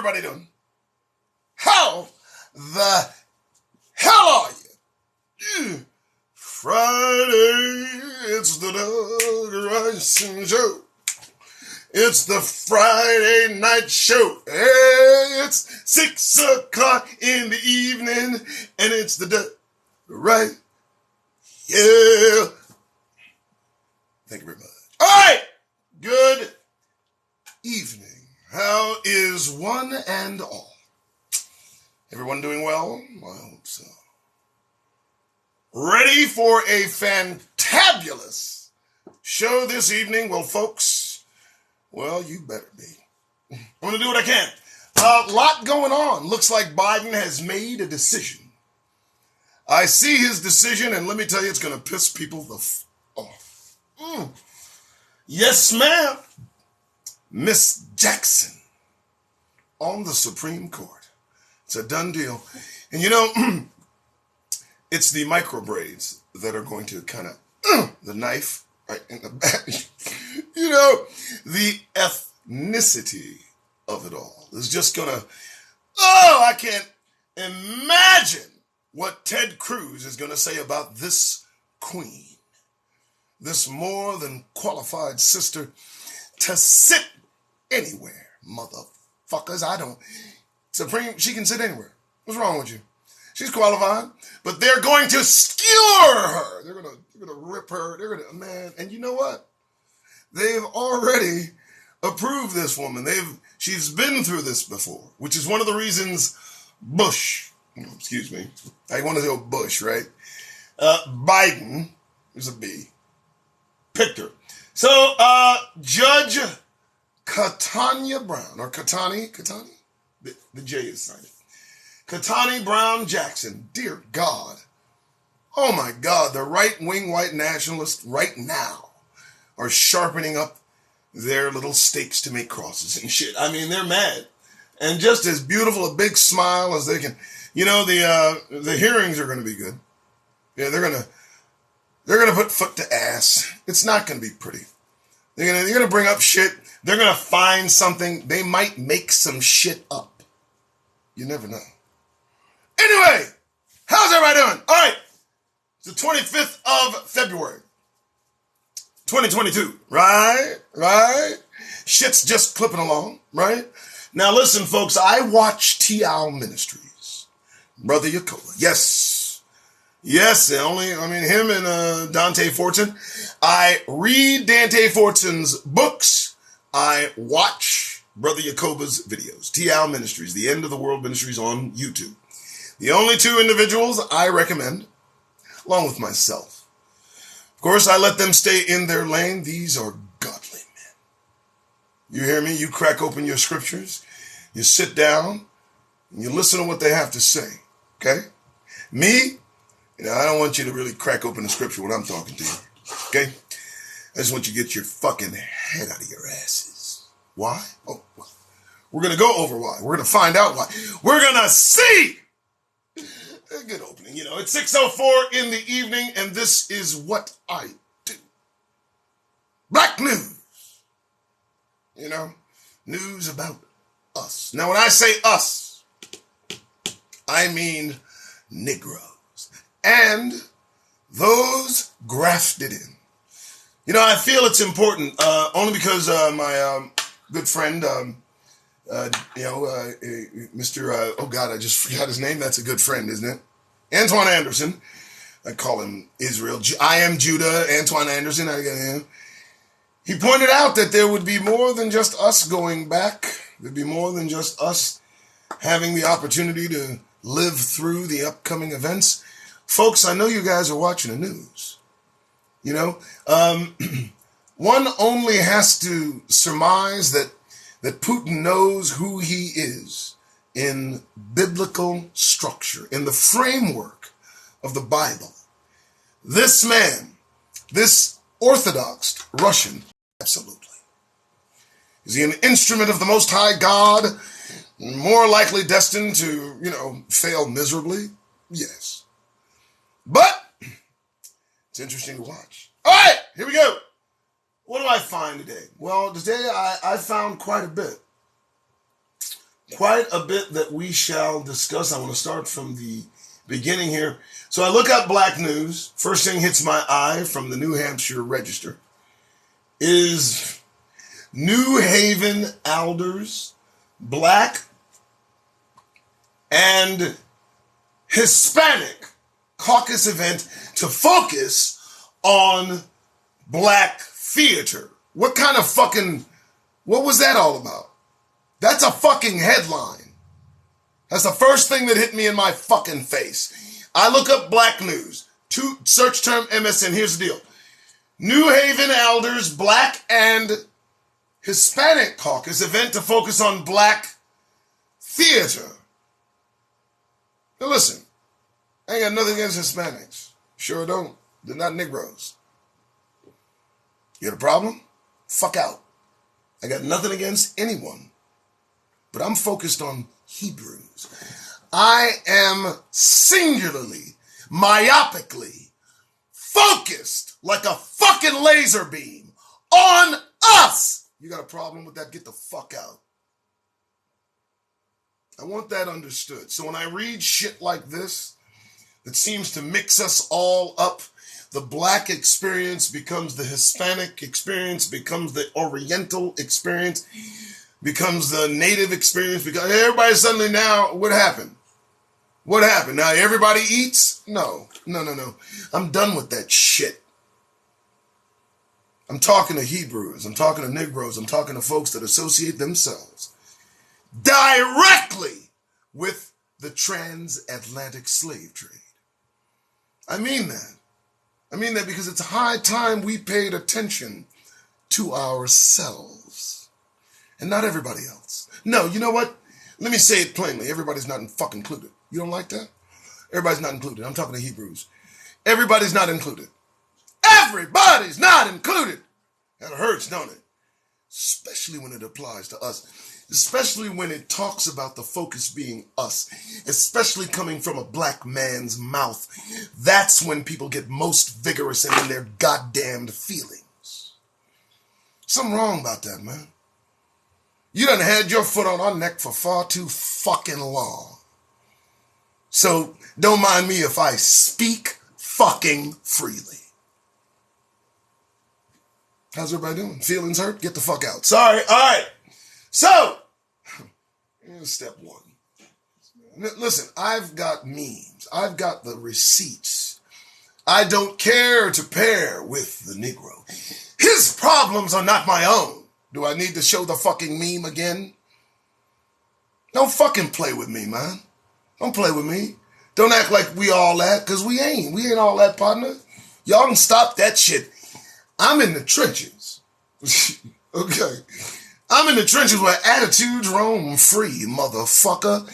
everybody doing? How the hell are you? Friday, it's the Doug Rising Show. It's the Friday night show. Hey, it's 6 o'clock in the evening, and it's the Doug Right. Yeah. Thank you very much. All right. Good evening. How is one and all? Everyone doing well? I hope so. Ready for a fantabulous show this evening? Well, folks, well, you better be. I'm going to do what I can. A lot going on. Looks like Biden has made a decision. I see his decision, and let me tell you, it's going to piss people the off. Yes, ma'am. Miss Jackson on the Supreme Court. It's a done deal. And you know, it's the micro braids that are going to kind of, the knife right in the back. You know, the ethnicity of it all is just going to, I can't imagine what Ted Cruz is going to say about this queen, this more than qualified sister to sit anywhere, motherfuckers. Supreme, she can sit anywhere. What's wrong with you? She's qualified, but they're going to skewer her. They're going to rip her. They're going to, man, and you know what? They've already approved this woman. She's been through this before, which is one of the reasons Bush, excuse me, I want to say Bush, right? Biden, there's a B, picked her. So, Judge Ketanji Brown, or Ketanji? The J is silent. Ketanji Brown Jackson, dear God. Oh my God, the right-wing white nationalists right now are sharpening up their little stakes to make crosses and shit. I mean, they're mad. And just as beautiful a big smile as they can. You know, the hearings are going to be good. Yeah, they're going to put foot to ass. It's not going to be pretty. They're going to bring up shit. They're going to find something. They might make some shit up. You never know. Anyway, how's everybody doing? All right. It's the 25th of February, 2022. Right? Shit's just clipping along, right? Now listen, folks, I watch T.L. Ministries. Brother Yakoba. Yes, him and Dante Fortune. I read Dante Fortune's books. I watch Brother Yakoba's videos. T.L. Ministries, the End of the World Ministries on YouTube. The only two individuals I recommend, along with myself. Of course, I let them stay in their lane. These are godly men. You hear me? You crack open your scriptures. You sit down and you listen to what they have to say. Okay? Me, I don't want you to really crack open the scripture when I'm talking to you. Okay? I just want you to get your fucking head out of your asses. Why? Oh, well, we're going to go over why. We're going to find out why. We're going to see. A good opening. It's 6:04 in the evening, and this is what I do. Black news. News about us. Now, when I say us, I mean Negroes and those grafted in. I feel it's important, only because my good friend, Mr. Oh God, I just forgot his name. That's a good friend, isn't it? Antoine Anderson. I call him Israel. I am Judah. Antoine Anderson. He pointed out that there would be more than just us going back. There'd be more than just us having the opportunity to live through the upcoming events. Folks, I know you guys are watching the news. One only has to surmise that Putin knows who he is in biblical structure, in the framework of the Bible. This man, this Orthodox Russian, absolutely. Is he an instrument of the Most High God, more likely destined to, fail miserably? Yes. But it's interesting to watch. All right, here we go. What do I find today? Well, today I found quite a bit. quite a bit that we shall discuss. I want to start from the beginning here. So I look up black news. First thing hits my eye from the New Hampshire Register is New Haven Alders Black and Hispanic Caucus event to focus on black theater. What was that all about? That's a fucking headline. That's the first thing that hit me in my fucking face. I look up black news, search term MSN, here's the deal. New Haven Alders Black and Hispanic Caucus event to focus on black theater. Now listen, I ain't got nothing against Hispanics. Sure don't. They're not Negroes. You got a problem? Fuck out. I got nothing against anyone. But I'm focused on Hebrews. I am singularly, myopically focused like a fucking laser beam on us. You got a problem with that? Get the fuck out. I want that understood. So when I read shit like this, that seems to mix us all up, the black experience becomes the Hispanic experience, becomes the Oriental experience, becomes the native experience, because everybody suddenly now, what happened? What happened? Now everybody eats? No. I'm done with that shit. I'm talking to Hebrews, I'm talking to Negroes, I'm talking to folks that associate themselves directly with the transatlantic slave trade. I mean that. Because it's high time we paid attention to ourselves and not everybody else. No, you know what? Let me say it plainly. Everybody's not fucking included. You don't like that? Everybody's not included. I'm talking to Hebrews. Everybody's not included. Everybody's not included. That hurts, don't it? Especially when it applies to us. Especially when it talks about the focus being us. Especially coming from a black man's mouth. That's when people get most vigorous and in their goddamned feelings. Something wrong about that, man. You done had your foot on our neck for far too fucking long. So don't mind me if I speak fucking freely. How's everybody doing? Feelings hurt? Get the fuck out. Sorry. All right. So, here's step one. Listen, I've got memes. I've got the receipts. I don't care to pair with the Negro. His problems are not my own. Do I need to show the fucking meme again? Don't fucking play with me, man. Don't play with me. Don't act like we all that, because we ain't. We ain't all that, partner. Y'all can stop that shit. I'm in the trenches. Okay. I'm in the trenches where attitudes roam free, motherfucker.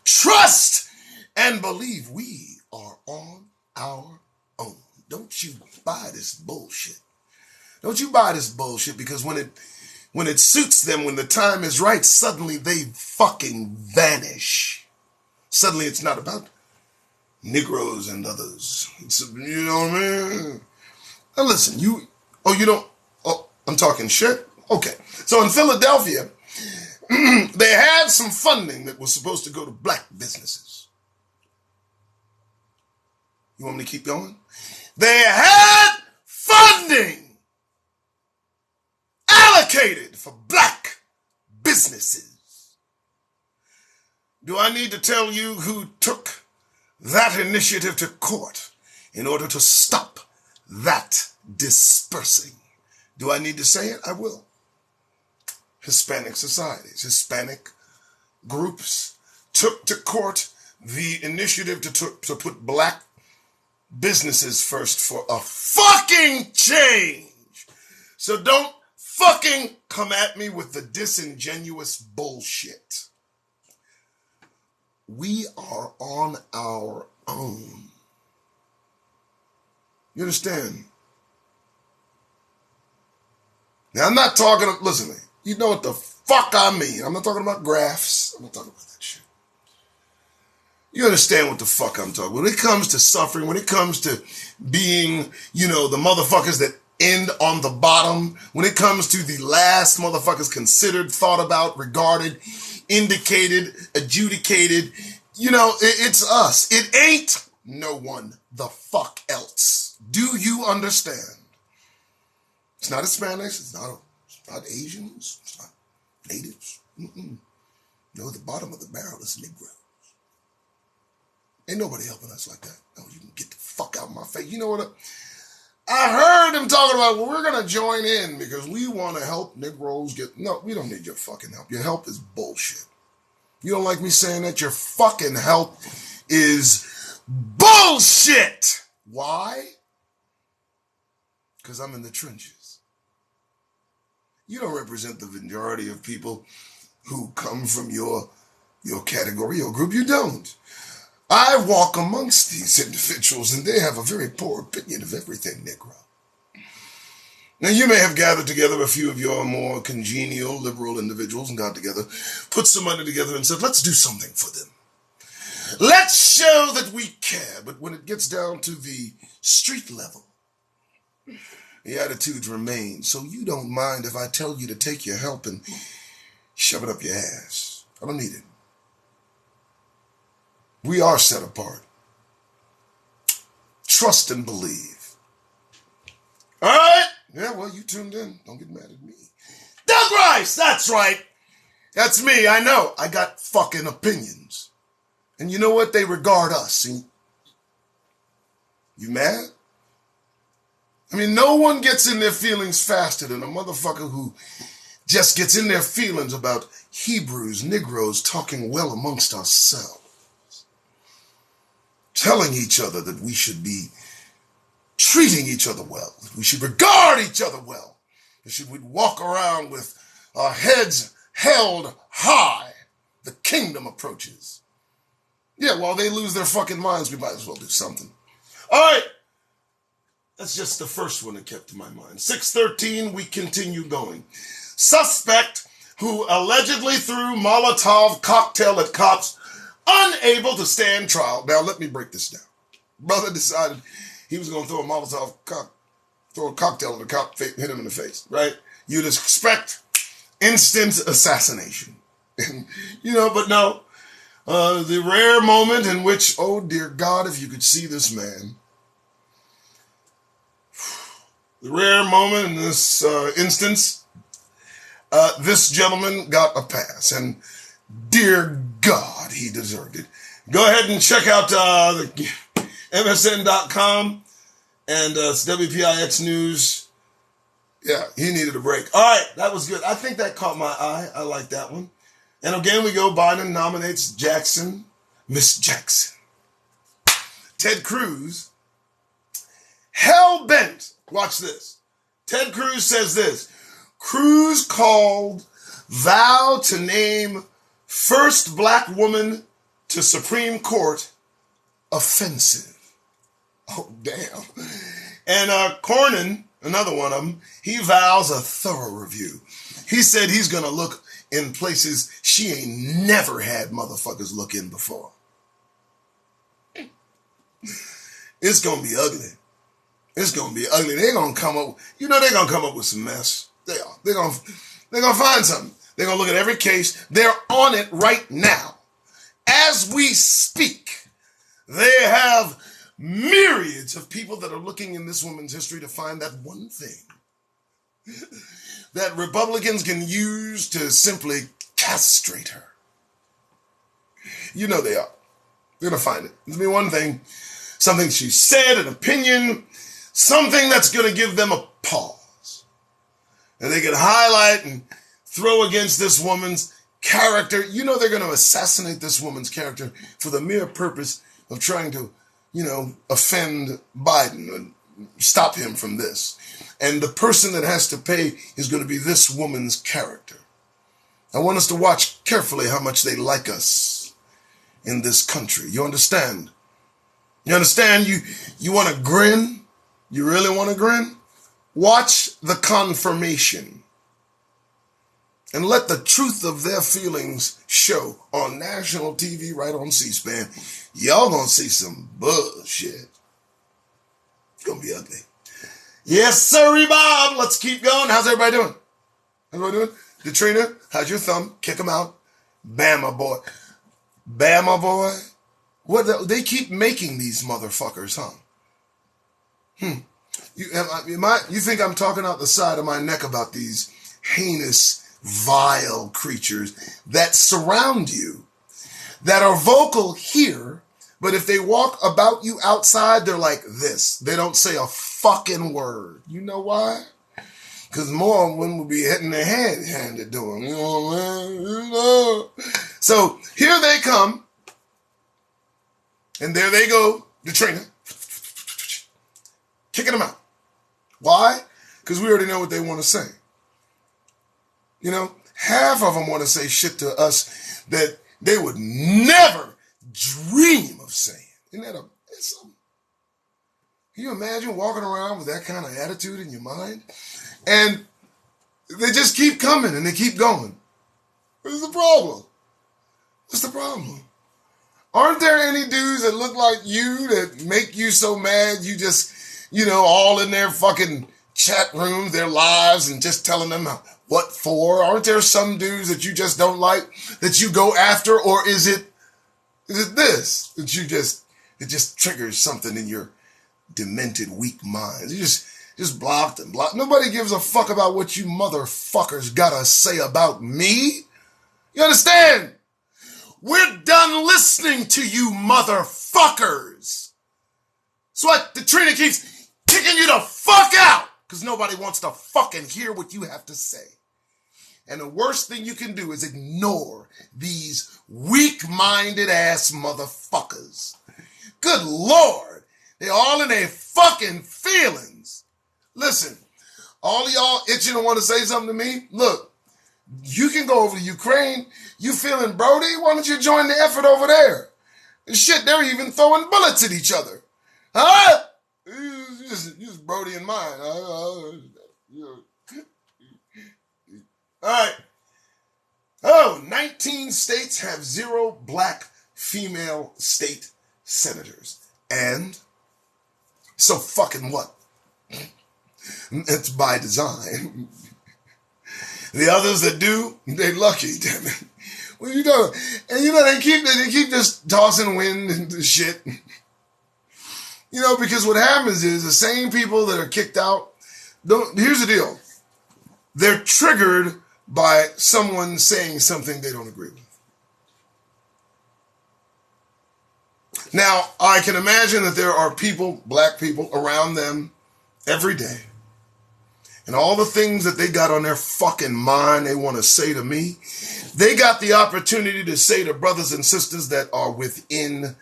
Trust and believe we are on our own. Don't you buy this bullshit. Don't you buy this bullshit, because when it suits them, when the time is right, suddenly they fucking vanish. Suddenly it's not about Negroes and others. It's, you know what I mean? Now listen, I'm talking shit? Okay. So in Philadelphia, they had some funding that was supposed to go to black businesses. You want me to keep going? They had funding allocated for black businesses. Do I need to tell you who took that initiative to court in order to stop that dispersing? Do I need to say it? I will. Hispanic societies, Hispanic groups took to court the initiative to put black businesses first for a fucking change. So don't fucking come at me with the disingenuous bullshit. We are on our own. You understand? Now, I'm not talking, listen to me. You know what the fuck I mean. I'm not talking about graphs. I'm not talking about that shit. You understand what the fuck I'm talking about. When it comes to suffering, when it comes to being, the motherfuckers that end on the bottom, when it comes to the last motherfuckers considered, thought about, regarded, indicated, adjudicated. You know, it's us. It ain't no one the fuck else. Do you understand? It's not Hispanics. It's not Asians. It's not natives. No, the bottom of the barrel is Negroes. Ain't nobody helping us like that. No, you can get the fuck out of my face. You know what? I heard him talking about, well, we're going to join in because we want to help Negroes get... No, we don't need your fucking help. Your help is bullshit. You don't like me saying that? Your fucking help is bullshit. Why? Because I'm in the trenches. You don't represent the majority of people who come from your category, your group. You don't. I walk amongst these individuals, and they have a very poor opinion of everything Negro. Now, you may have gathered together a few of your more congenial, liberal individuals and got together, put some money together and said, let's do something for them. Let's show that we care. But when it gets down to the street level, the attitudes remain. So you don't mind if I tell you to take your help and shove it up your ass. I don't need it. We are set apart. Trust and believe. All right? Yeah, well, you tuned in. Don't get mad at me. Doug Rice, that's right. That's me, I know. I got fucking opinions. And you know what? They regard us. And you mad? I mean, no one gets in their feelings faster than a motherfucker who just gets in their feelings about Hebrews, Negroes talking well amongst ourselves. Telling each other that we should be treating each other well, that we should regard each other well, that should we walk around with our heads held high. The kingdom approaches. Yeah, while they lose their fucking minds, we might as well do something. All right. That's just the first one that kept in my mind. 6:13, we continue going. Suspect who allegedly threw Molotov cocktail at cops unable to stand trial. Now, let me break this down. Brother decided he was going to throw a cocktail at a cop, hit him in the face, right? You'd expect instant assassination. But no. The rare moment in which, oh dear God, if you could see this man. The rare moment in this instance, this gentleman got a pass. And dear God, he deserved it. Go ahead and check out the MSN.com and WPIX News. Yeah, he needed a break. All right, that was good. I think that caught my eye. I like that one. And again, we go, Biden nominates Jackson, Miss Jackson. Ted Cruz, hell-bent. Watch this. Ted Cruz says this. Cruz called vow to name first black woman to Supreme Court offensive. Oh, damn. And Cornyn, another one of them, he vows a thorough review. He said he's going to look in places she ain't never had motherfuckers look in before. It's going to be ugly. It's going to be ugly. They're going to come up, they're going to come up with some mess. They are. They're going to find something. They're going to look at every case. They're on it right now. As we speak, they have myriads of people that are looking in this woman's history to find that one thing that Republicans can use to simply castrate her. You know they are. They're going to find it. There's going to be one thing, something she said, an opinion, something that's going to give them a pause. And they can highlight and throw against this woman's character. You know they're going to assassinate this woman's character for the mere purpose of trying to, offend Biden and stop him from this. And the person that has to pay is going to be this woman's character. I want us to watch carefully how much they like us in this country. You understand? You understand? You want to grin? You really want to grin? Watch the confirmation. And let the truth of their feelings show on national TV, right on C-SPAN. Y'all gonna see some bullshit. It's gonna be ugly. Yes, sir, Bob. Let's keep going. How's everybody doing? Everybody doing? Katrina, how's your thumb? Kick them out. Bama boy. Bama boy? They keep making these motherfuckers, huh? You think I'm talking out the side of my neck about these heinous, vile creatures that surround you, that are vocal here, but if they walk about you outside, they're like this. They don't say a fucking word. You know why? Because more of them will be hitting their head handed to them. You know, man. You know. So here they come. And there they go, the trainer. Kicking them out. Why? Because we already know what they want to say. You know, half of them want to say shit to us that they would never dream of saying. Isn't that something? Can you imagine walking around with that kind of attitude in your mind? And they just keep coming and they keep going. What's the problem? What's the problem? Aren't there any dudes that look like you that make you so mad you just, you know, all in their fucking chat rooms, their lives, and just telling them what for? Aren't there some dudes that you just don't like that you go after? Or is it this that it just triggers something in your demented, weak mind? You just blocked and blocked. Nobody gives a fuck about what you motherfuckers gotta say about me. You understand? We're done listening to you motherfuckers. That's why the trainer keeps kicking you the fuck out. Because nobody wants to fucking hear what you have to say. And the worst thing you can do is ignore these weak-minded ass motherfuckers. Good Lord. They're all in their fucking feelings. Listen, all of y'all itching to want to say something to me? Look, you can go over to Ukraine. You feeling Brody? Why don't you join the effort over there? And shit, they're even throwing bullets at each other. Huh? Just Brody and mine. All right. 19 states have 0 black female state senators. And so fucking what? It's by design. The others that do, they lucky, damn it. What are you doing? And they keep just tossing wind and shit. You know, because what happens is the same people that are kicked out, here's the deal. They're triggered by someone saying something they don't agree with. Now, I can imagine that there are people, black people, around them every day. And all the things that they got on their fucking mind they want to say to me, they got the opportunity to say to brothers and sisters that are within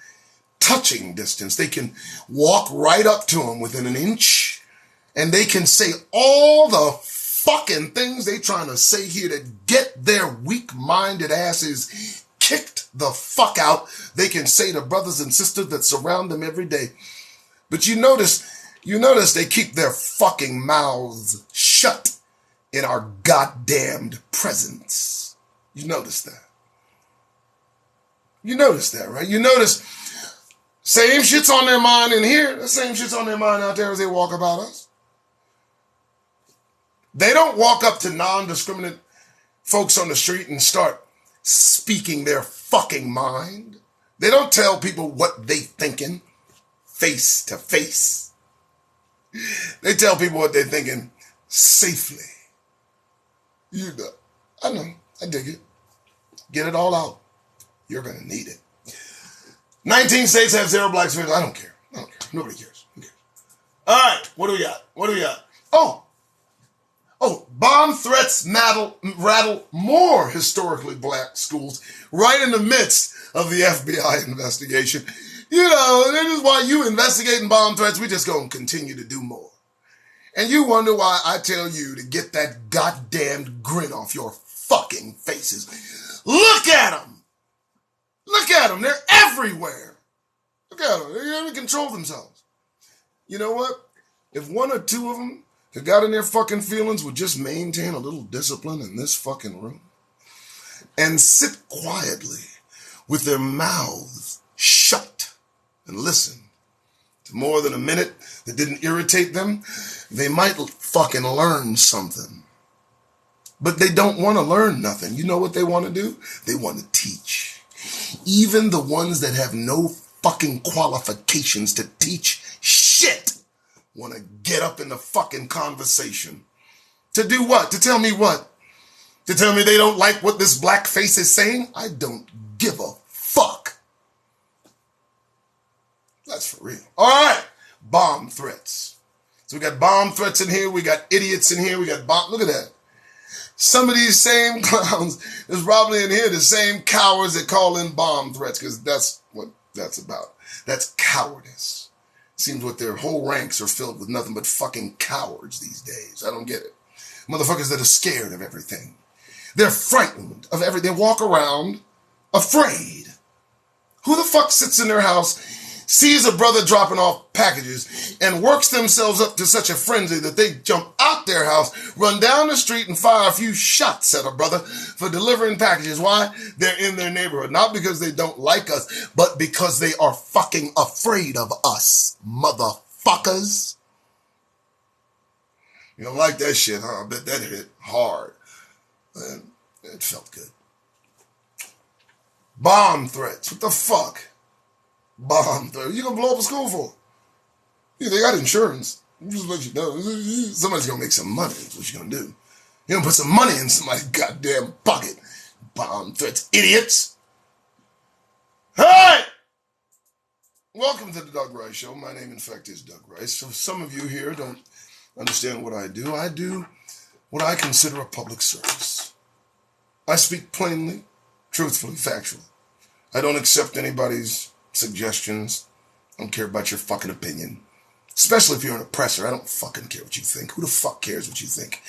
touching distance. They can walk right up to them within an inch, and they can say all the fucking things they trying to say here to get their weak-minded asses kicked the fuck out. They can say to brothers and sisters that surround them every day. But you notice they keep their fucking mouths shut in our goddamned presence. You notice that. You notice that, right? You notice same shit's on their mind in here. The same shit's on their mind out there as they walk about us. They don't walk up to non-discriminate folks on the street and start speaking their fucking mind. They don't tell people what they thinking face to face. They tell people what they're thinking safely. You know, I know, I dig it. Get it all out. You're going to need it. 19 states have 0 black females. I don't care. Nobody cares. Who cares? All right, what do we got? Oh, bomb threats rattle more historically black schools right in the midst of the FBI investigation. You know, that is why you investigating bomb threats. We just going to continue to do more. And you wonder why I tell you to get that goddamn grin off your fucking faces. Look at them. Look at them. They're everywhere. Look at them. They can't control themselves. You know what? If one or two of them that got in their fucking feelings would just maintain a little discipline in this fucking room and sit quietly with their mouths shut and listen to more than a minute that didn't irritate them, they might fucking learn something. But they don't want to learn nothing. You know what they want to do? They want to teach. Even the ones that have no fucking qualifications to teach shit want to get up in the fucking conversation. To do what? To tell me what? To tell me they don't like what this black face is saying? I don't give a fuck. That's for real. All right. Bomb threats. So we got bomb threats in here. We got idiots in here. We got bomb. Look at that. Some of these same clowns is probably in here the same cowards that call in bomb threats, because that's what that's about. That's cowardice. Seems what their whole ranks are filled with nothing but fucking cowards these days. I don't get it. Motherfuckers that are scared of everything. They're frightened of everything. They walk around afraid. Who the fuck sits in their house, sees a brother dropping off packages, and works themselves up to such a frenzy that they jump out their house, run down the street, and fire a few shots at a brother for delivering packages? Why? They're in their neighborhood. Not because they don't like us, but because they are fucking afraid of us, motherfuckers. You don't like that shit, huh? I bet that hit hard. And it felt good. Bomb threats. What the fuck? Bomb threats. You gonna blow up a school for? Yeah, they got insurance. Just let you know. Somebody's gonna make some money. That's what you're gonna do. You're gonna put some money in somebody's goddamn pocket. Bomb threats. Idiots. Hey! Welcome to the Doug Rice Show. My name, in fact, is Doug Rice. So some of you here don't understand what I do. I do what I consider a public service. I speak plainly, truthfully, factually. I don't accept anybody's suggestions. I don't care about your fucking opinion. Especially if you're an oppressor. I don't fucking care what you think. Who the fuck cares what you think?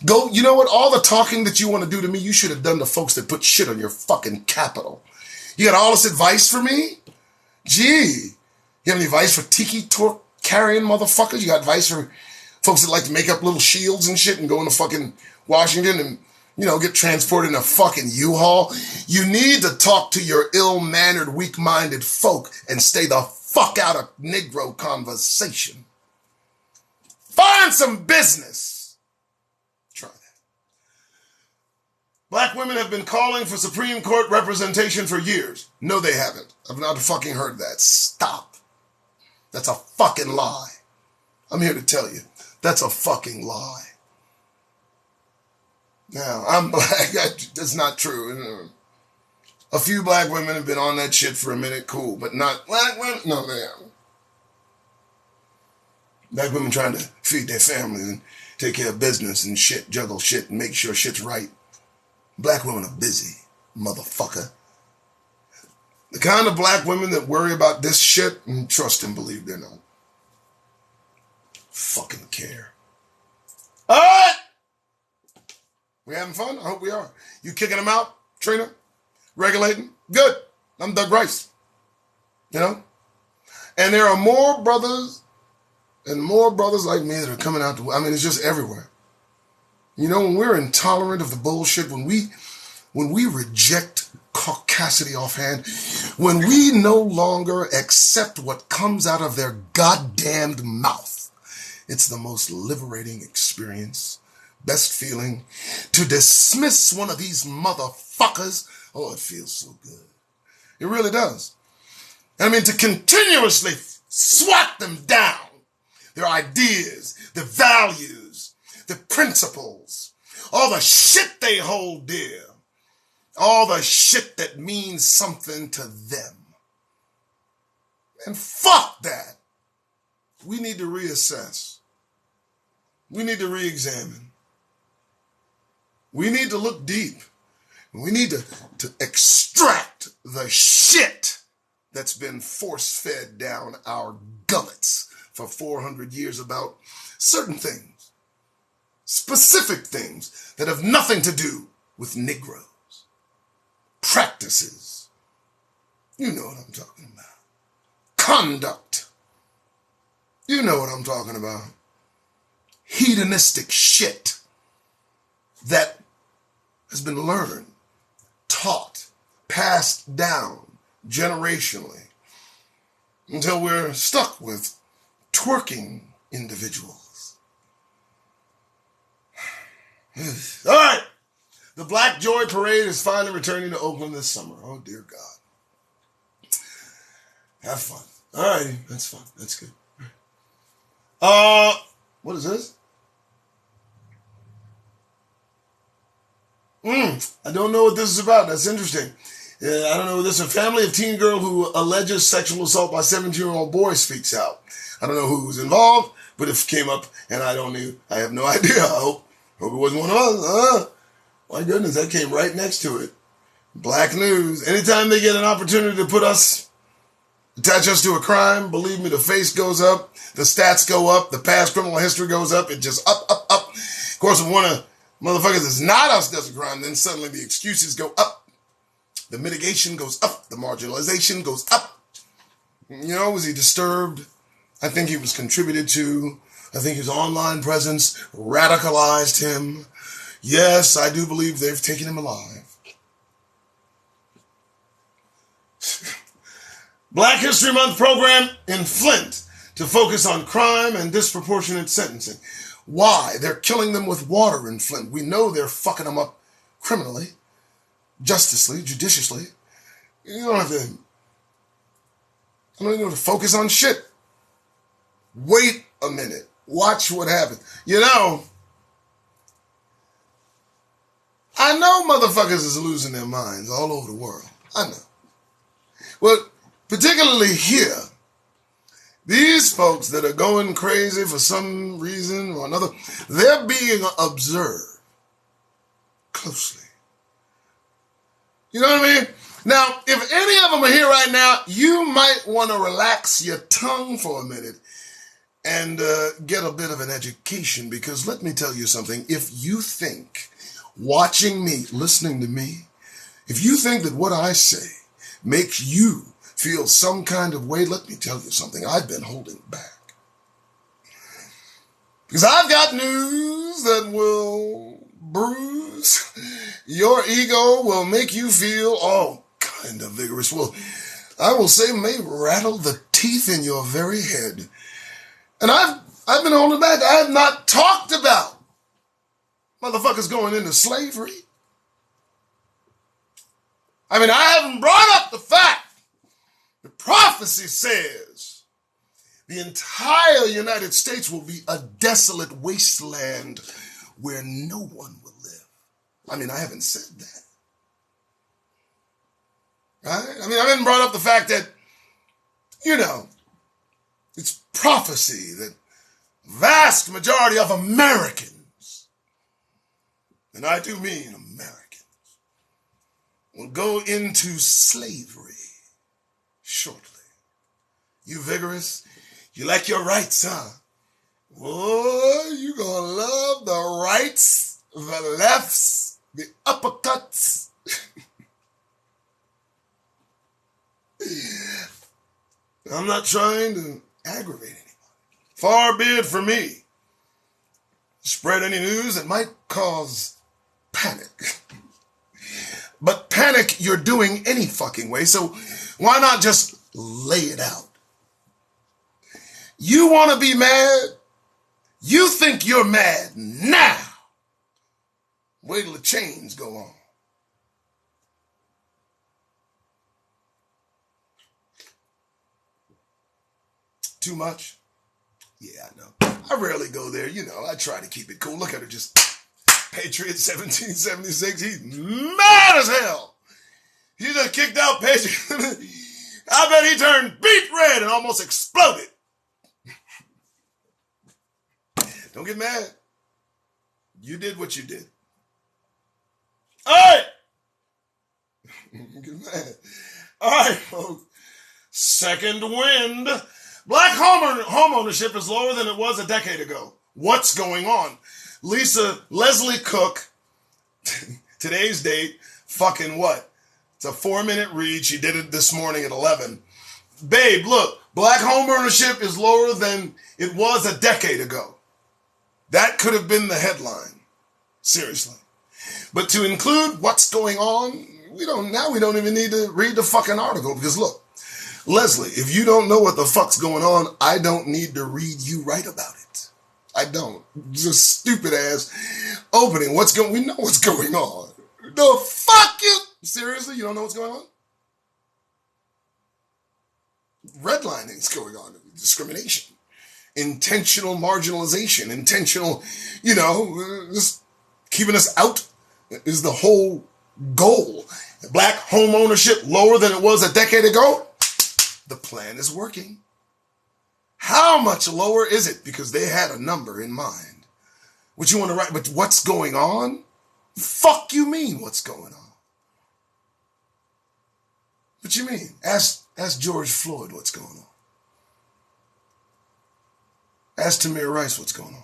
Go, you know what? All the talking that you want to do to me, you should have done to folks that put shit on your fucking Capitol. You got all this advice for me? Gee. You have any advice for tiki torch carrying motherfuckers? You got advice for folks that like to make up little shields and shit and go into fucking Washington and, you know, get transported in a fucking U-Haul? You need to talk to your ill-mannered, weak-minded folk and stay the fuck out of Negro conversation. Find some business. Try that. Black women have been calling for Supreme Court representation for years. No, they haven't. I've not fucking heard that. Stop. That's a fucking lie. I'm here to tell you. That's a fucking lie. Now, I'm black. That's not true. A few black women have been on that shit for a minute. Cool. But not black women. No, they haven't. Black women trying to feed their families and take care of business and shit, juggle shit and make sure shit's right. Black women are busy, motherfucker. The kind of black women that worry about this shit, trust and believe they're not. Fucking care. All right. We having fun? I hope we are. You kicking them out, Trina? Regulating? Good. I'm Doug Rice. You know? And there are more brothers and more brothers like me that are coming out. It's just everywhere. You know, when we're intolerant of the bullshit, when we reject caucasity offhand, when we no longer accept what comes out of their goddamned mouth, it's the most liberating experience, best feeling, to dismiss one of these motherfuckers. Oh, it feels so good. It really does. To continuously swat them down, their ideas, their values, their principles, all the shit they hold dear, all the shit that means something to them. And fuck that. We need to reassess. We need to re-examine. We need to look deep. We need to extract the shit that's been force-fed down our gullets for 400 years about certain things, specific things that have nothing to do with Negroes. Practices. You know what I'm talking about. Conduct. You know what I'm talking about. Hedonistic shit that has been learned, taught, passed down generationally until we're stuck with twerking individuals. All right. The Black Joy Parade is finally returning to Oakland this summer. Oh, dear God. Have fun. All righty. That's fun. That's good. What is this? I don't know what this is about. That's interesting. I don't know. This is a family of teen girl who alleges sexual assault by 17-year-old boy speaks out. I don't know who was involved, but it came up and I have no idea. I hope it wasn't one of us. My goodness, that came right next to it. Black news. Anytime they get an opportunity to attach us to a crime, believe me, the face goes up, the stats go up, the past criminal history goes up, it just up, up, up. Of course, when one of motherfuckers that's not us does a crime, then suddenly the excuses go up. The mitigation goes up. The marginalization goes up. Was he disturbed? I think he was contributed to. I think his online presence radicalized him. Yes, I do believe they've taken him alive. Black History Month program in Flint to focus on crime and disproportionate sentencing. Why? They're killing them with water in Flint. We know they're fucking them up criminally, judiciously. You don't have to focus on shit. Wait a minute. Watch what happens. I know motherfuckers is losing their minds all over the world. I know. Well, particularly here, these folks that are going crazy for some reason or another, they're being observed closely. You know what I mean? Now, if any of them are here right now, you might want to relax your tongue for a minute and get a bit of an education, because let me tell you something. If you think watching me, listening to me, if you think that what I say makes you feel some kind of way, let me tell you something. I've been holding back. Because I've got news that will bruise your ego, will make you feel all kind of vigorous. Well, I will say may rattle the teeth in your very head. And I've been holding back. I have not talked about motherfuckers going into slavery. I haven't brought up the fact the prophecy says the entire United States will be a desolate wasteland where no one will live. I haven't said that. Right? I haven't brought up the fact that, it's prophecy that vast majority of Americans, and I do mean Americans, will go into slavery shortly. You vigorous? You like your rights, huh? Boy, you gonna love the rights, the lefts, the uppercuts. I'm not trying to aggravate anybody. Far be it from me to spread any news that might cause panic. But panic you're doing any fucking way, so why not just lay it out? You want to be mad? You think you're mad now. Wait till the chains go on. Too much? Yeah, I know. I rarely go there. I try to keep it cool. Look at her just... Patriot 1776. He's mad as hell. He just kicked out Patriot. I bet he turned beet red and almost exploded. Don't get mad. You did what you did. All right. Get mad. All right, folks. Second wind. Black home ownership is lower than it was a decade ago. What's going on? Leslie Cook, today's date, fucking what? It's a 4-minute read. She did it this morning at 11. Babe, look, black home ownership is lower than it was a decade ago. That could have been the headline. Seriously. But to include what's going on, we don't even need to read the fucking article, because look, Leslie, if you don't know what the fuck's going on, I don't need to read you write about it. I don't. Just stupid ass opening. We know what's going on. the fuck you? Seriously, you don't know what's going on? Redlining is going on. Discrimination. Intentional marginalization. Intentional, just keeping us out is the whole goal. Black home ownership lower than it was a decade ago. The plan is working. How much lower is it? Because they had a number in mind. What you want to write, but what's going on? Fuck you mean what's going on? What you mean? Ask George Floyd what's going on. Ask Tamir Rice what's going on.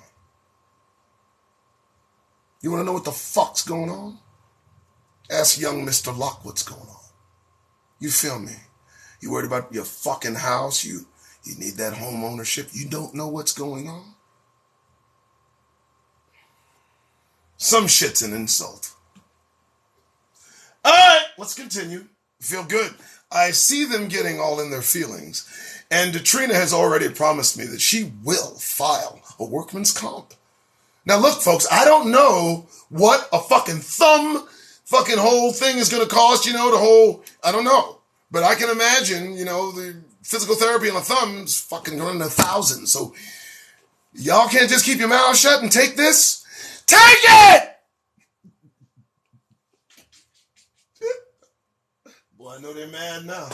You want to know what the fuck's going on? Ask young Mr. Locke what's going on. You feel me? You worried about your fucking house? You need that home ownership? You don't know what's going on? Some shit's an insult. All right, let's continue. Feel good. I see them getting all in their feelings. And Trina has already promised me that she will file a workman's comp. Now look, folks, I don't know what a fucking whole thing is going to cost, I don't know. But I can imagine, the physical therapy on a thumb is fucking going to thousands. So y'all can't just keep your mouth shut and take this? Take it! Boy, I know they're mad now.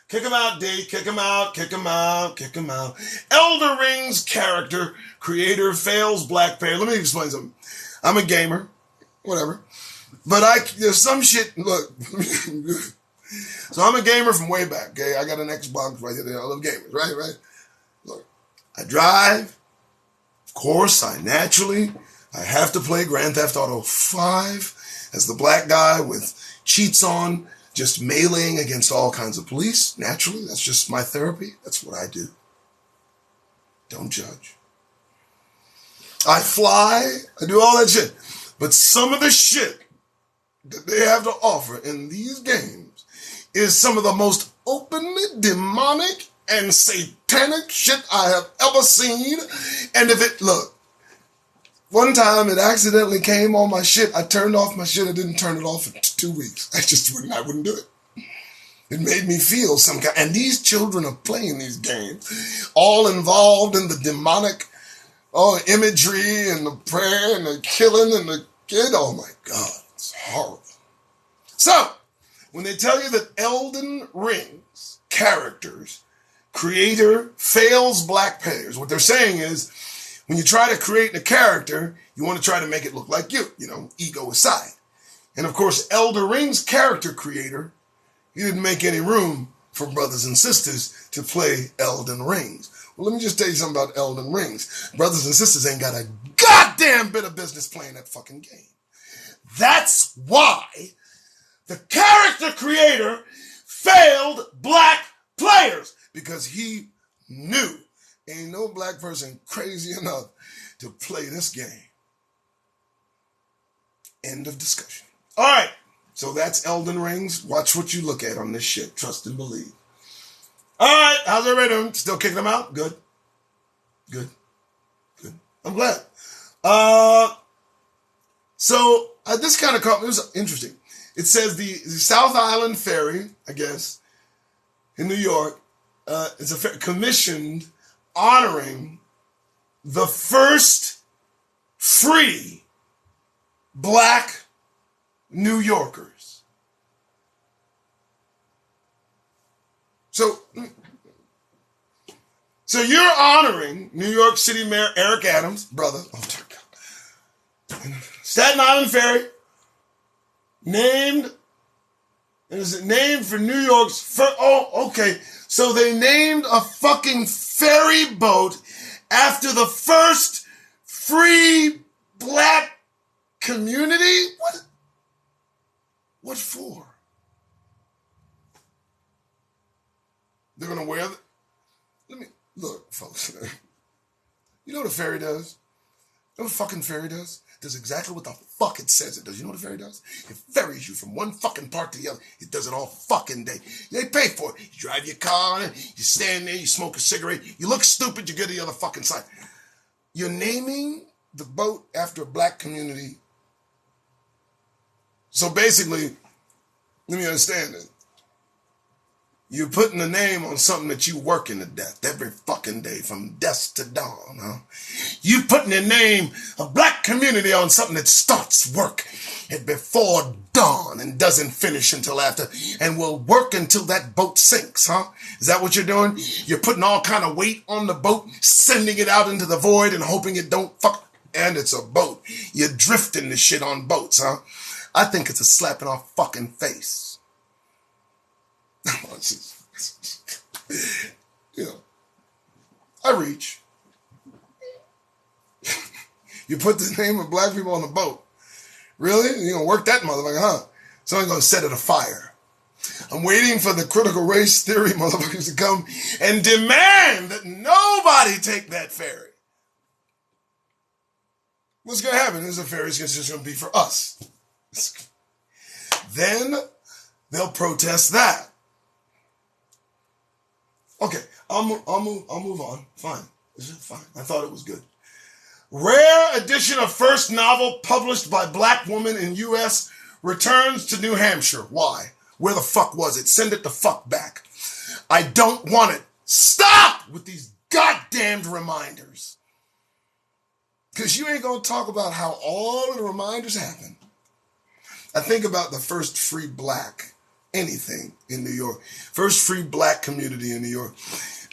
Kick him out, D. Kick him out. Kick him out. Kick him out. Elder Rings character creator fails black pair. Let me explain something. I'm a gamer. Whatever. But there's some shit. Look. So I'm a gamer from way back. Okay, I got an Xbox right here. I love gamers. Right. Look, I drive. Of course, I have to play Grand Theft Auto 5 as the black guy with cheats on, just meleeing against all kinds of police. Naturally, that's just my therapy. That's what I do. Don't judge. I fly. I do all that shit. But some of the shit that they have to offer in these games is some of the most openly demonic and satanic shit I have ever seen. And one time it accidentally came on my shit. I turned off my shit. I didn't turn it off for 2 weeks. I wouldn't do it. It made me feel some kind. And these children are playing these games, all involved in the demonic imagery and the prayer and the killing and the kid. Oh my God, it's horrible. So, when they tell you that Elden Ring's creator fails black players, what they're saying is, when you try to create a character, you want to try to make it look like you, ego aside. And of course, Elden Ring's character creator, he didn't make any room for brothers and sisters to play Elden Rings. Well, let me just tell you something about Elden Rings. Brothers and sisters ain't got a goddamn bit of business playing that fucking game. That's why the character creator failed black players, because he knew ain't no black person crazy enough to play this game. End of discussion. All right, so that's Elden Rings. Watch what you look at on this shit. Trust and believe. All right, how's everybody doing? Still kicking them out? Good. I'm glad. So this kind of caught me. It was interesting. It says the South Island Ferry, I guess, in New York, is a ferry commissioned honoring the first free black New Yorkers. So you're honoring New York City Mayor Eric Adams, brother. Oh, dear God. Staten Island Ferry, named for New York's first. Oh, okay. So they named a fucking ferry boat after the first free black community? What for? They're going to wear look, folks. You know what a ferry does? You know what a fucking ferry does? It does exactly what the fuck it says it does. You know what a ferry does? It ferries you from one fucking part to the other. It does it all fucking day. They pay for it. You drive your car on it. You stand there. You smoke a cigarette. You look stupid. You go to the other fucking side. You're naming the boat after a black community So basically, let me understand it. You're putting a name on something that you working to death every fucking day from dusk to dawn, huh? You putting your name, a black community, on something that starts work before dawn and doesn't finish until after, and will work until that boat sinks, huh? Is that what you're doing? You're putting all kind of weight on the boat, sending it out into the void and hoping it don't fuck, and it's a boat. You're drifting the shit on boats, huh? I think it's a slap in our fucking face. You know, I reach. You put the name of black people on the boat. Really? You're going to work that motherfucker, huh? Someone's going to set it afire. I'm waiting for the critical race theory motherfuckers to come and demand that nobody take that ferry. What's going to happen is the ferry's just going to be for us. Then they'll protest that. Okay, I'll move on. Fine. This is fine. I thought it was good. Rare edition of first novel published by black woman in U.S. returns to New Hampshire. Why? Where the fuck was it? Send it the fuck back. I don't want it. Stop with these goddamned reminders. Because you ain't going to talk about how all of the reminders happen. I think about the first free black anything in New York. First free black community in New York.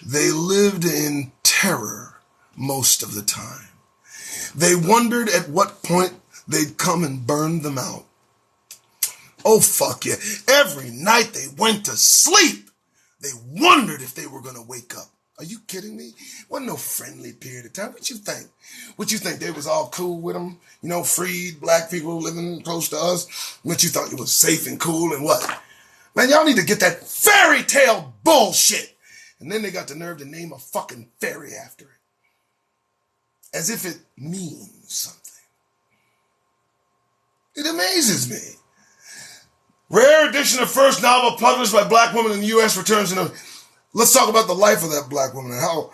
They lived in terror most of the time. They wondered at what point they'd come and burn them out. Oh, fuck yeah. Every night they went to sleep, they wondered if they were going to wake up. Are you kidding me? Wasn't no friendly period of time. What you think? What you think? They was all cool with them? You know, freed black people living close to us? What you thought it was safe and cool and what? Man, y'all need to get that fairy tale bullshit. And then they got the nerve to name a fucking fairy after it. As if it means something. It amazes me. Rare edition of first novel published by black woman in the U.S. returns in a... Let's talk about the life of that black woman and how,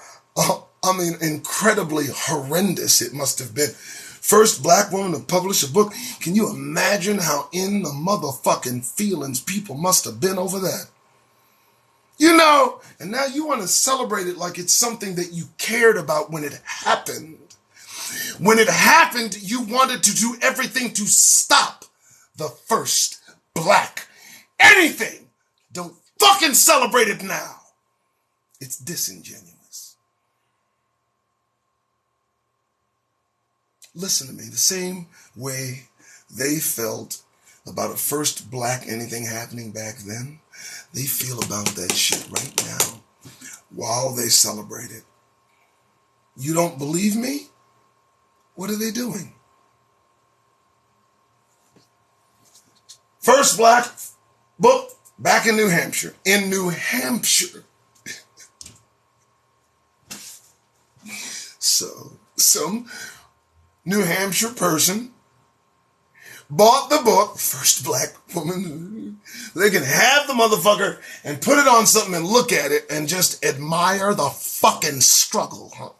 incredibly horrendous it must have been. First black woman to publish a book. Can you imagine how in the motherfucking feelings people must have been over that? You know, and now you want to celebrate it like it's something that you cared about when it happened. When it happened, you wanted to do everything to stop the first black anything. Don't fucking celebrate it now. It's disingenuous. Listen to me, the same way they felt about a first black anything happening back then, they feel about that shit right now while they celebrate it. You don't believe me? What are they doing? First black book back in New Hampshire. In New Hampshire. So, some New Hampshire person bought the book, first black woman. They can have the motherfucker and put it on something and look at it and just admire the fucking struggle, huh?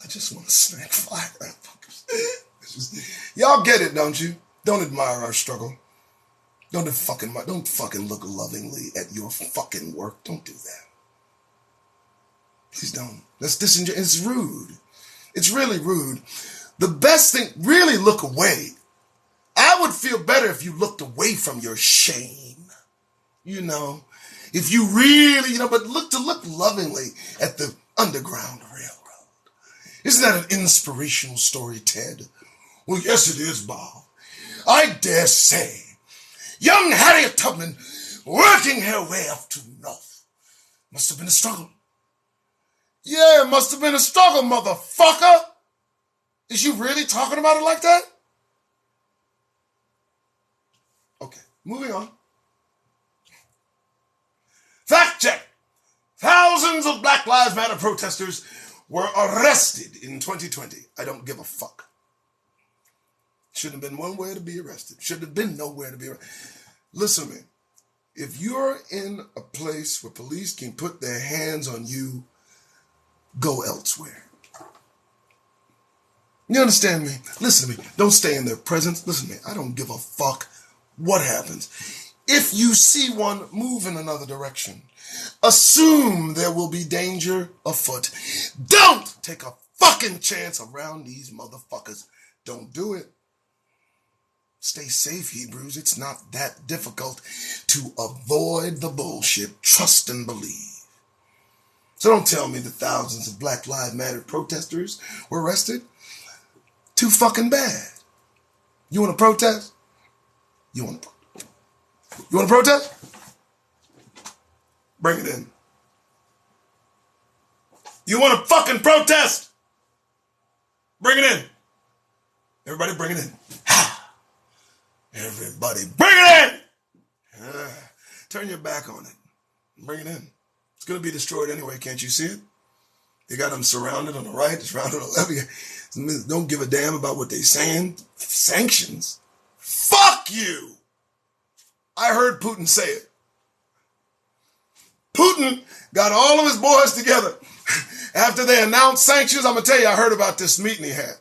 I just want to smack fire. Y'all get it, don't you? Don't admire our struggle. Don't fucking look lovingly at your fucking work. Don't do that. Please don't. That's disingenuous. It's rude. It's really rude. The best thing, really look away. I would feel better if you looked away from your shame. You know, if you really, but look lovingly at the Underground Railroad. Isn't that an inspirational story, Ted? Well, yes, it is, Bob. I dare say, young Harriet Tubman working her way up to North must have been a struggle. Yeah, it must have been a struggle, motherfucker. Is you really talking about it like that? Okay, moving on. Fact check. Thousands of Black Lives Matter protesters were arrested in 2020. I don't give a fuck. Shouldn't have been one way to be arrested. Should have been nowhere to be arrested. Listen to me. If you're in a place where police can put their hands on you, go elsewhere. You understand me? Listen to me. Don't stay in their presence. Listen to me. I don't give a fuck what happens. If you see one move in another direction, assume there will be danger afoot. Don't take a fucking chance around these motherfuckers. Don't do it. Stay safe, Hebrews. It's not that difficult to avoid the bullshit. Trust and believe. So don't tell me that thousands of Black Lives Matter protesters were arrested. Too fucking bad. You want to protest? You want to protest? Bring it in. You want to fucking protest? Bring it in. Everybody bring it in. Everybody bring it in. Turn your back on it. Bring it in. It's going to be destroyed anyway. Can't you see it? They got them surrounded on the right, surrounded on the left. Don't give a damn about what they're saying. Sanctions? Fuck you! I heard Putin say it. Putin got all of his boys together. After they announced sanctions, I'm going to tell you, I heard about this meeting he had.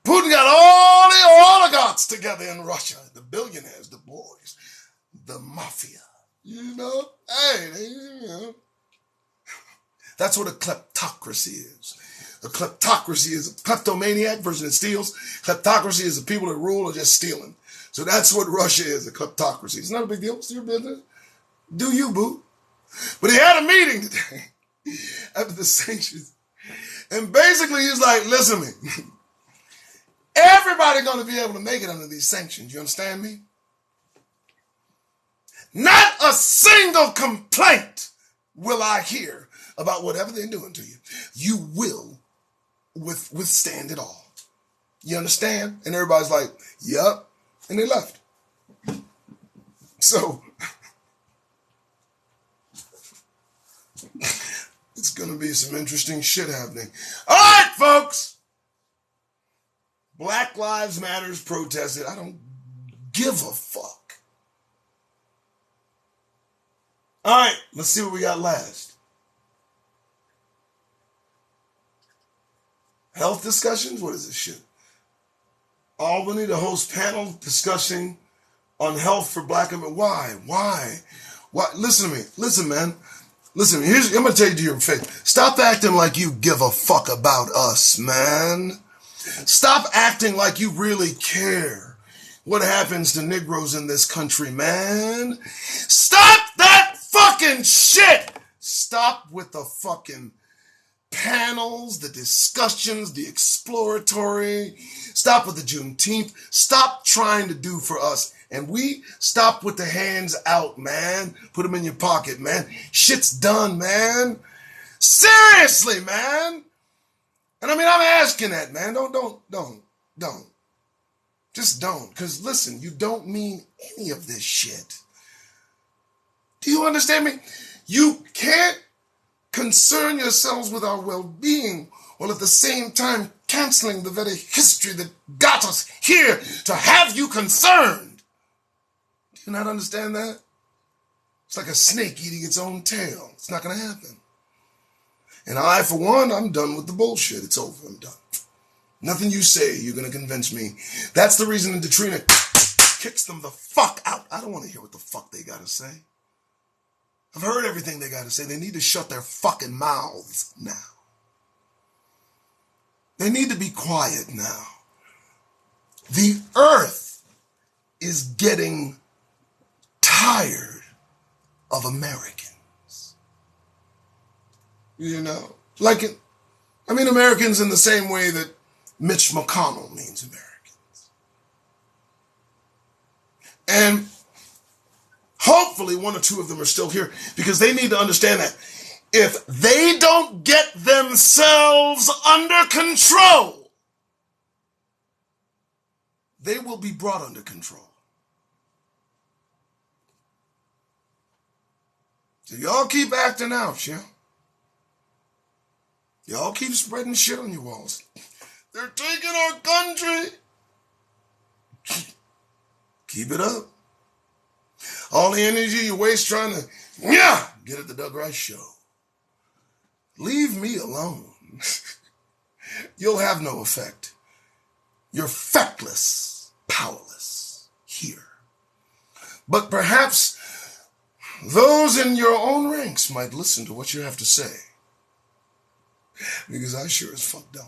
Putin got all the oligarchs together in Russia. The billionaires, the boys, the mafia. You know? Hey, that's what a kleptocracy is. A kleptocracy is a kleptomaniac version that steals. Kleptocracy is the people that rule are just stealing. So that's what Russia is, a kleptocracy. It's not a big deal. It's your business. Do you, boo? But he had a meeting today after the sanctions. And basically he's like, listen to me. Everybody going to be able to make it under these sanctions. You understand me? Not a single complaint will I hear about whatever they're doing to you. You will withstand it all. You understand? And everybody's like, yep. And they left. So, it's going to be some interesting shit happening. All right, folks. Black Lives Matters protested. I don't give a fuck. All right, let's see what we got last. Health discussions? What is this shit? Albany to host panel discussing on health for Black women. Why? Why? Listen to me. Listen, man. Listen, I'm going to tell you to your face. Stop acting like you give a fuck about us, man. Stop acting like you really care what happens to Negroes in this country, man. Stop that fucking shit. Stop with the fucking panels, the discussions, the exploratory. Stop with the Juneteenth. Stop trying to do for us. And we stop with the hands out, man. Put them in your pocket, man. Shit's done, man. Seriously, man. And I mean, I'm asking that, man. Don't. Just don't. Because listen, you don't mean any of this shit. Do you understand me? You can't concern yourselves with our well-being while at the same time canceling the very history that got us here to have you concerned. Do you not understand that? It's like a snake eating its own tail. It's not going to happen. And I, for one, I'm done with the bullshit. It's over. I'm done. Nothing you say, you're going to convince me. That's the reason that Katrina kicks them the fuck out. I don't want to hear what the fuck they got to say. I've heard everything they got to say. They need to shut their fucking mouths now. They need to be quiet now. The earth is getting tired of Americans. You know, Americans in the same way that Mitch McConnell means Americans. And hopefully one or two of them are still here because they need to understand that if they don't get themselves under control, they will be brought under control. So y'all keep acting out, yeah? Y'all keep spreading shit on your walls. They're taking our country. Keep it up. All the energy you waste trying to get at the Doug Rice Show. Leave me alone. You'll have no effect. You're feckless, powerless here. But perhaps those in your own ranks might listen to what you have to say. Because I sure as fuck don't.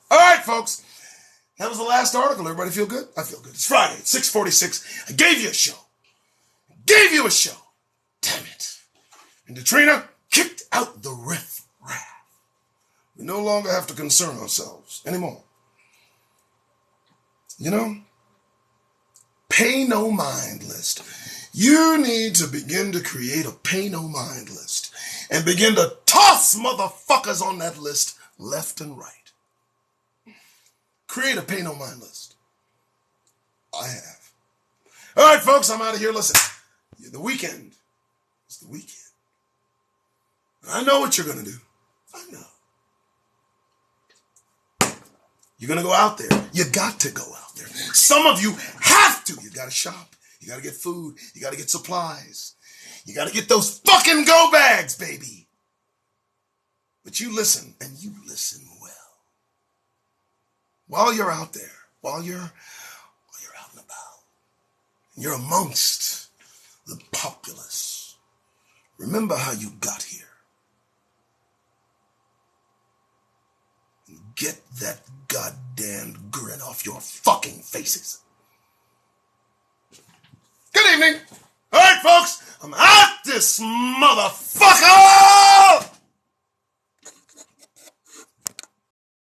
All right, folks. That was the last article. Everybody feel good? I feel good. It's Friday. It's 6:46. I gave you a show. Damn it. And Katrina kicked out the riff-raff. We no longer have to concern ourselves anymore. You know, pay no mind list. You need to begin to create a pay no mind list and begin to toss motherfuckers on that list left and right. Create a pay no mind list. I have. All right, folks, I'm out of here. Listen, the weekend is the weekend. I know what you're going to do. I know. You're going to go out there. You got to go out there. Some of you have to. You got to shop. You got to get food. You got to get supplies. You got to get those fucking go bags, baby. But you listen, and you listen well. While you're out there, while you're out and about, you're amongst the populace. Remember how you got here. Get that goddamn grin off your fucking faces. Good evening. All right, folks, I'm out this motherfucker!